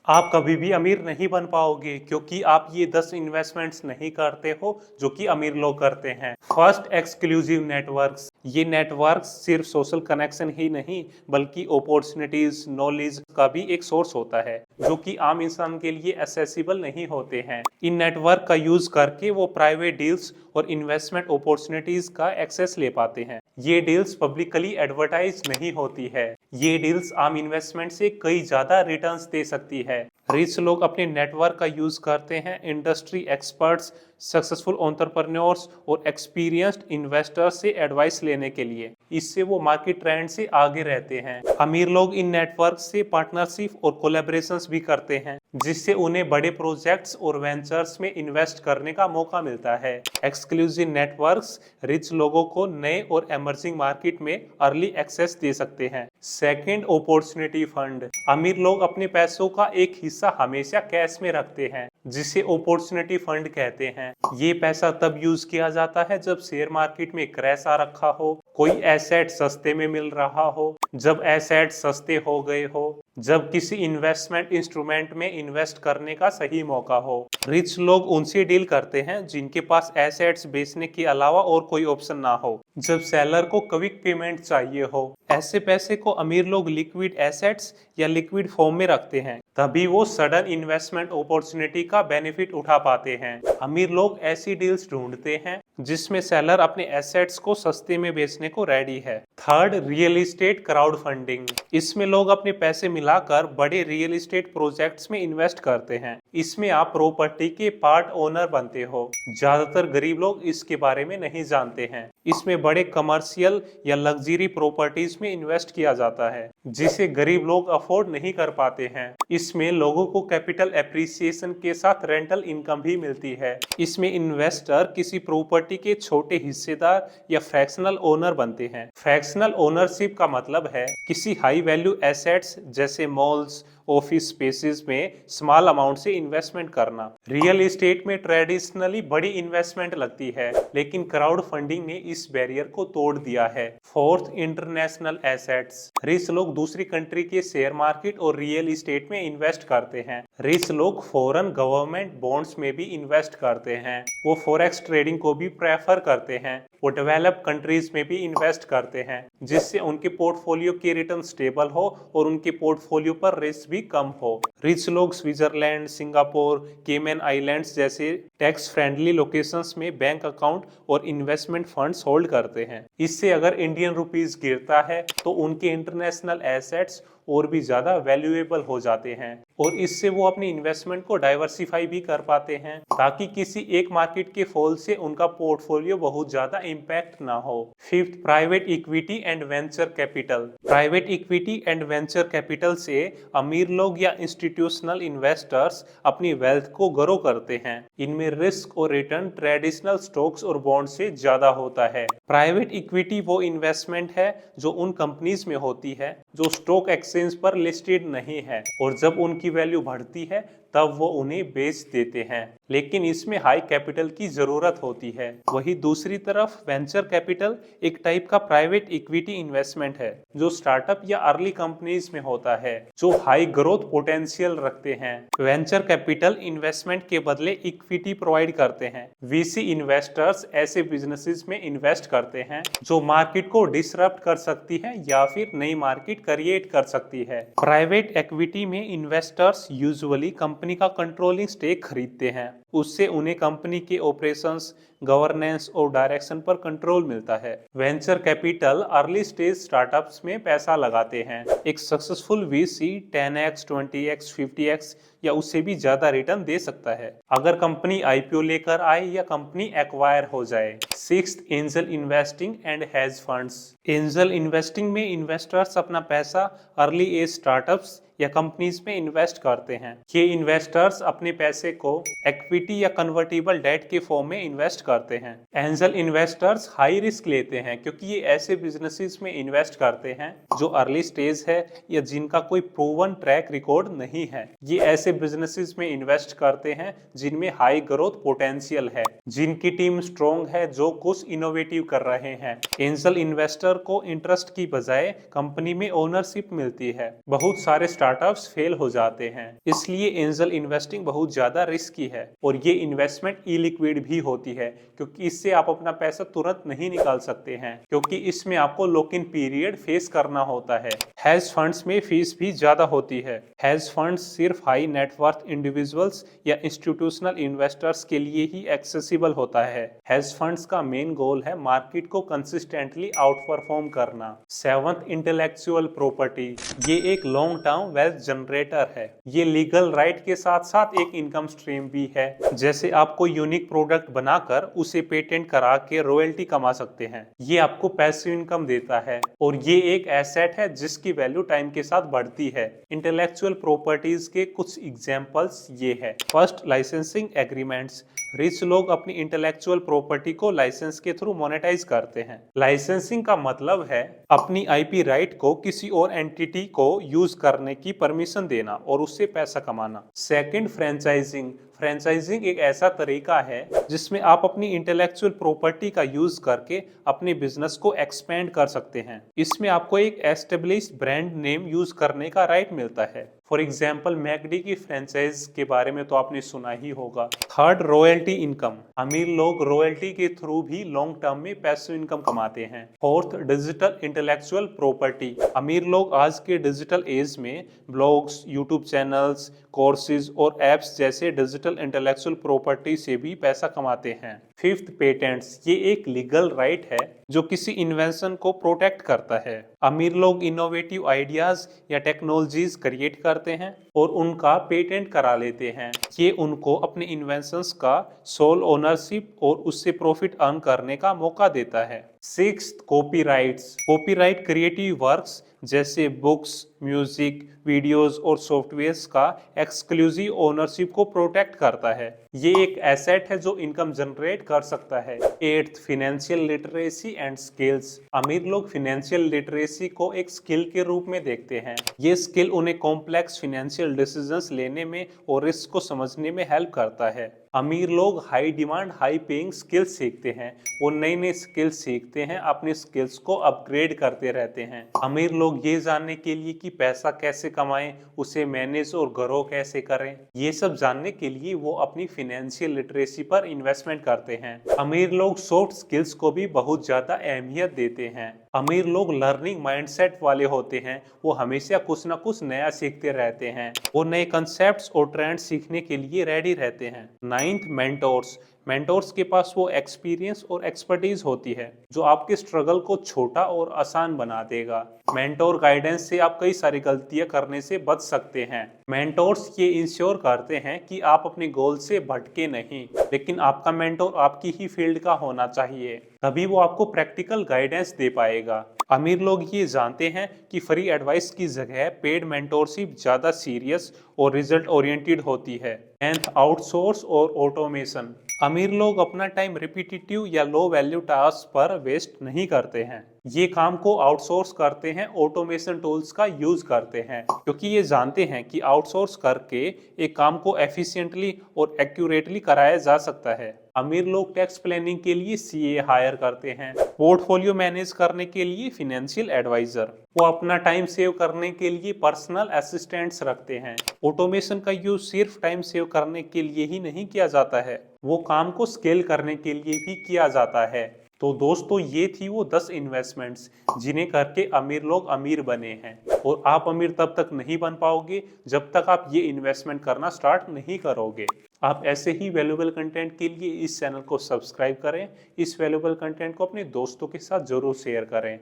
आप कभी भी अमीर नहीं बन पाओगे क्योंकि आप ये 10 इन्वेस्टमेंट्स नहीं करते हो जो कि अमीर लोग करते हैं। First, exclusive networks. ये नेटवर्क्स सिर्फ सोशल कनेक्शन ही नहीं बल्कि अपॉर्चुनिटीज, नॉलेज का भी एक सोर्स होता है जो कि आम इंसान के लिए एक्सेसिबल नहीं होते हैं। इन नेटवर्क का यूज करके वो प्राइवेट डील्स और इन्वेस्टमेंट अपॉर्चुनिटीज का एक्सेस ले पाते हैं। ये डील्स पब्लिकली एडवर्टाइज नहीं होती है। ये डील्स आम इन्वेस्टमेंट से कई ज्यादा रिटर्न्स दे सकती है। रिच लोग अपने नेटवर्क का यूज करते हैं इंडस्ट्री एक्सपर्ट्स, सक्सेसफुल एंटरप्रेन्योर्स और एक्सपीरियंस्ड इन्वेस्टर्स से एडवाइस लेने के लिए। इससे वो मार्केट ट्रेंड से आगे रहते हैं। अमीर लोग इन नेटवर्क से पार्टनरशिप और कोलैबोरेशंस भी करते हैं जिससे उन्हें बड़े प्रोजेक्ट्स और वेंचर्स में इन्वेस्ट करने का मौका मिलता है। एक्सक्लूसिव नेटवर्क्स रिच लोगों को नए और एमर्जिंग मार्केट में अर्ली एक्सेस दे सकते हैं। Second, opportunity fund. अमीर लोग अपने पैसों का एक हिस्सा हमेशा कैश में रखते हैं जिसे अपॉर्चुनिटी फंड कहते हैं। ये पैसा तब यूज किया जाता है जब शेयर मार्केट में क्रैश आ रखा हो, कोई एसेट सस्ते में मिल रहा हो, जब एसेट सस्ते हो गए हो, जब किसी इन्वेस्टमेंट इंस्ट्रूमेंट में इन्वेस्ट करने का सही मौका हो। रिच लोग उनसे डील करते हैं जिनके पास एसेट्स बेचने के अलावा और कोई ऑप्शन ना हो, जब सेलर को क्विक पेमेंट चाहिए हो। ऐसे पैसे को अमीर लोग लिक्विड एसेट्स या लिक्विड फॉर्म में रखते हैं, तभी वो सडन इन्वेस्टमेंट अपॉर्चुनिटी का बेनिफिट उठा पाते हैं। अमीर लोग ऐसी डील्स ढूंढते हैं जिसमें सेलर अपने एसेट्स को सस्ते में बेचने को रेडी है। Third, real estate crowd funding. इसमें लोग अपने पैसे मिलाकर बड़े रियल एस्टेट प्रोजेक्ट्स में इन्वेस्ट करते हैं। इसमें आप प्रॉपर्टी के पार्ट ओनर बनते हो। ज्यादातर गरीब लोग इसके बारे में नहीं जानते हैं। इसमें बड़े कमर्शियल या लग्जरी प्रॉपर्टीज में इन्वेस्ट किया जाता है जिसे गरीब लोग अफोर्ड नहीं कर पाते हैं। इसमें लोगों को कैपिटल एप्रिसिएशन के साथ रेंटल इनकम भी मिलती है। इसमें इन्वेस्टर किसी प्रॉपर्टी के छोटे हिस्सेदार या फ्रैक्शनल ओनर बनते हैं। फ्रैक्शनल ओनरशिप का मतलब है किसी हाई वैल्यू एसेट्स जैसे मॉल्स, ऑफिस स्पेसेस में स्मॉल अमाउंट से इन्वेस्टमेंट करना। रियल एस्टेट में ट्रेडिशनली बड़ी इन्वेस्टमेंट लगती है लेकिन क्राउड फंडिंग ने इस बैरियर को तोड़ दिया है। Fourth, international assets. रिच लोग दूसरी कंट्री के शेयर मार्केट और रियल एस्टेट में इन्वेस्ट करते हैं। रिच लोग फॉरेन गवर्नमेंट बॉन्ड्स में भी इन्वेस्ट करते हैं। वो फॉरेक्स ट्रेडिंग को भी प्रेफर करते हैं। वो डेवलप कंट्रीज में भी इन्वेस्ट करते हैं जिससे उनके पोर्टफोलियो की रिटर्न स्टेबल हो और उनके पोर्टफोलियो पर रिस्क भी कम हो। रिच लोग स्विट्जरलैंड, सिंगापुर, केमन आइलैंड्स जैसे टैक्स फ्रेंडली लोकेशंस में बैंक अकाउंट और इन्वेस्टमेंट फंड्स होल्ड करते हैं। इससे अगर इंडियन रुपीस गिरता है तो उनके इंटरनेशनल एसेट्स और भी ज्यादा वैल्यूएबल हो जाते हैं और इससे वो अपनी इन्वेस्टमेंट को डाइवर्सिफाई भी कर पाते हैं ताकि किसी एक मार्केट के फॉल से उनका पोर्टफोलियो बहुत ज्यादा इम्पैक्ट ना हो। Fifth, private equity and venture capital. Private equity and venture capital से अमीर लोग या इंस्टीट्यूशनल इन्वेस्टर्स अपनी वेल्थ को ग्रो करते हैं। इनमें रिस्क और रिटर्न ट्रेडिशनल स्टॉक्स और बॉन्ड से ज्यादा होता है। प्राइवेट इक्विटी वो इन्वेस्टमेंट है जो उन कंपनीज में होती है जो स्टॉक एक्सचेंज पर लिस्टेड नहीं है और जब उनकी वैल्यू बढ़ती है तब वो उन्हें बेच देते हैं, लेकिन इसमें हाई कैपिटल की जरूरत होती है। वही दूसरी तरफ वेंचर कैपिटल एक टाइप का प्राइवेट इक्विटी इन्वेस्टमेंट है जो स्टार्टअप या अर्ली कंपनीज में होता है जो हाई ग्रोथ पोटेंशियल रखते हैं। वेंचर कैपिटल इन्वेस्टमेंट के बदले इक्विटी प्रोवाइड करते हैं। वीसी इन्वेस्टर्स ऐसे बिजनेसेस में इन्वेस्ट करते हैं जो मार्केट को डिसरप्ट कर सकती है या फिर नई मार्केट क्रिएट कर सकती है। प्राइवेट इक्विटी में इन्वेस्टर्स यूजुअली कंपनी का कंट्रोलिंग स्टेक खरीदते हैं। उससे उन्हें कंपनी के ऑपरेशंस, गवर्नेंस और डायरेक्शन पर कंट्रोल मिलता है। Venture capital early stage startups में पैसा लगाते हैं। एक successful VC 10x, 20x, 50x या उससे भी ज्यादा रिटर्न दे सकता है अगर कंपनी आईपीओ लेकर आए या कंपनी एक्वायर हो जाए। Sixth, angel investing and hedge funds. Angel investing में इन्वेस्टर्स अपना पैसा अर्ली एज स्टार्टअप्स या कंपनीज में इन्वेस्ट करते हैं। ये इन्वेस्टर्स अपने पैसे को इक्विटी या कन्वर्टिबल डेट के फॉर्म में इन्वेस्ट करते हैं। एंजल इन्वेस्टर्स हाई रिस्क लेते हैं क्योंकि ये ऐसे बिजनेसेस में इन्वेस्ट करते हैं जो अर्ली स्टेज है या जिनका कोई प्रूवन ट्रैक रिकॉर्ड नहीं है। ये ऐसे बिजनेसेस में इन्वेस्ट करते हैं जिनमें हाई ग्रोथ पोटेंशियल है, जिनकी टीम स्ट्रॉन्ग है, जो कुछ इनोवेटिव कर रहे हैं। एंजल इन्वेस्टर को इंटरेस्ट की बजाय कंपनी में ओनरशिप मिलती है। बहुत सारे स्टार्टअप्स फेल हो जाते हैं। इसलिए एंजल इन्वेस्टिंग बहुत ज्यादा रिस्की है और ये इन्वेस्टमेंट इलिक्विड भी होती है, क्योंकि इससे आप अपना पैसा तुरंत नहीं निकाल सकते हैं, क्योंकि इसमें आपको लॉक इन पीरियड फेस करना होता है। हेज फंड्स में फीस भी ज्यादा होती है। हेज फंड्स सिर्फ हाई नेटवर्थ इंडिविजुअल्स या इंस्टीट्यूशनल इन्वेस्टर्स के लिए ही एक्सेसिबल होता है। हेज फंड्स का मेन गोल है मार्केट को कंसिस्टेंटली आउट परफॉर्म करना। Seventh, intellectual property. ये एक लॉन्ग टर्म वेल्थ जनरेटर है। ये लीगल राइट के साथ साथ एक इनकम स्ट्रीम भी है। जैसे आपको यूनिक प्रोडक्ट बनाकर उसे पेटेंट करा के रॉयल्टी कमा सकते हैं। ये आपको पैसिव इनकम देता है और ये एक एसेट है जिसकी वैल्यू टाइम के साथ बढ़ती है। इंटेलेक्चुअल प्रॉपर्टीज के कुछ एग्जांपल्स ये है। First, licensing agreements. रिच लोग अपनी इंटेलेक्चुअल प्रॉपर्टी को लाइसेंस के थ्रू मोनेटाइज करते हैं। लाइसेंसिंग का मतलब है अपनी आईपी राइट को किसी और एंटिटी को यूज करने की परमिशन देना और उससे पैसा कमाना। Second, franchising. फ्रेंचाइजिंग एक ऐसा तरीका है जिसमें आप अपनी इंटेलेक्चुअल प्रॉपर्टी का यूज करके अपने बिजनेस को एक्सपेंड कर सकते हैं। इसमें आपको एक एस्टेब्लिश्ड ब्रांड नेम यूज करने का राइट मिलता है। फॉर एग्जाम्पल, मैकडी की फ्रेंचाइज के बारे में तो आपने सुना ही होगा। Third, royalty income. अमीर लोग रॉयल्टी के थ्रू भी लॉन्ग टर्म में पैसिव इनकम कमाते हैं। Fourth, digital intellectual property. अमीर लोग आज के डिजिटल एज में ब्लॉग्स, यूट्यूब चैनल्स, कोर्सेज और एप्स जैसे डिजिटल इंटेलेक्चुअल प्रॉपर्टी से भी पैसा कमाते हैं। Fifth, patents. ये एक लीगल राइट है जो किसी इन्वेंशन को प्रोटेक्ट करता है। अमीर लोग इनोवेटिव आइडियाज या टेक्नोलॉजीज क्रिएट करते हैं और उनका पेटेंट करा लेते हैं। ये उनको अपने इन्वेंशंस का सोल ओनरशिप और उससे प्रॉफिट अर्न करने का मौका देता है। Sixth, copyrights. Copyright creative works जैसे बुक्स, म्यूजिक, वीडियोस और सॉफ्टवेयर्स का एक्सक्लूसिव ओनरशिप को प्रोटेक्ट करता है। ये एक एसेट है जो इनकम जनरेट कर सकता है। Eighth, financial literacy and skills. अमीर लोग फाइनेंशियल लिटरेसी को एक स्किल के रूप में देखते हैं। ये स्किल उन्हें कॉम्प्लेक्स फाइनेंशियल डिसीजंस लेने में और रिस्क को समझने में हेल्प करता है। अमीर लोग high demand, high paying skills सीखते हैं। वो नई नई स्किल्स सीखते हैं, अपनी स्किल्स को अपग्रेड करते रहते हैं। अमीर लोग ये जानने के लिए कि पैसा कैसे कमाएं, उसे मैनेज और ग्रो कैसे करें, ये सब जानने के लिए वो अपनी फाइनेंशियल लिटरेसी पर इन्वेस्टमेंट करते हैं। अमीर लोग सॉफ्ट स्किल्स को भी बहुत ज्यादा अहमियत देते हैं। अमीर लोग लर्निंग माइंडसेट वाले होते हैं। वो हमेशा कुछ ना कुछ नया सीखते रहते हैं। वो नए कंसेप्ट्स और ट्रेंड सीखने के लिए रेडी रहते हैं। Ninth, mentors. मेंटोर्स के पास वो एक्सपीरियंस और एक्सपर्टीज होती है जो आपके स्ट्रगल को छोटा और आसान बना देगा। मेंटोर गाइडेंस से आप कई सारी गलतियां करने से बच सकते हैं। मेंटोर्स ये इंश्योर करते हैं कि आप अपने गोल से भटके नहीं, लेकिन आपका मेंटोर आपकी ही फील्ड का होना चाहिए, तभी वो आपको प्रैक्टिकल गाइडेंस दे पाएगा। अमीर लोग ये जानते हैं कि फ्री एडवाइस की जगह पेड मेंटोरशिप ज्यादा सीरियस और रिजल्ट ओरिएंटेड होती है। टेंथ, आउटसोर्स और ऑटोमेशन। अमीर लोग अपना टाइम रिपीटिटिव या लो वैल्यू टास्क पर वेस्ट नहीं करते हैं। ये काम को आउटसोर्स करते हैं, ऑटोमेशन टूल्स का यूज करते हैं, क्योंकि ये जानते हैं कि आउटसोर्स करके एक काम को एफिशिएंटली और एक्यूरेटली कराया जा सकता है। अमीर लोग टैक्स प्लानिंग के लिए सीए हायर करते हैं, पोर्टफोलियो मैनेज करने के लिए फाइनेंशियल एडवाइजर, वो अपना टाइम सेव करने के लिए पर्सनल असिस्टेंट्स रखते हैं। ऑटोमेशन का यूज सिर्फ टाइम सेव करने के लिए ही नहीं किया जाता है, वो काम को स्केल करने के लिए भी किया जाता है। तो दोस्तों, ये थी वो 10 इन्वेस्टमेंट्स जिन्हें करके अमीर लोग अमीर बने हैं, और आप अमीर तब तक नहीं बन पाओगे जब तक आप ये इन्वेस्टमेंट करना स्टार्ट नहीं करोगे। आप ऐसे ही वैल्यूएबल कंटेंट के लिए इस चैनल को सब्सक्राइब करें, इस वैल्यूएबल कंटेंट को अपने दोस्तों के साथ जरूर शेयर करें।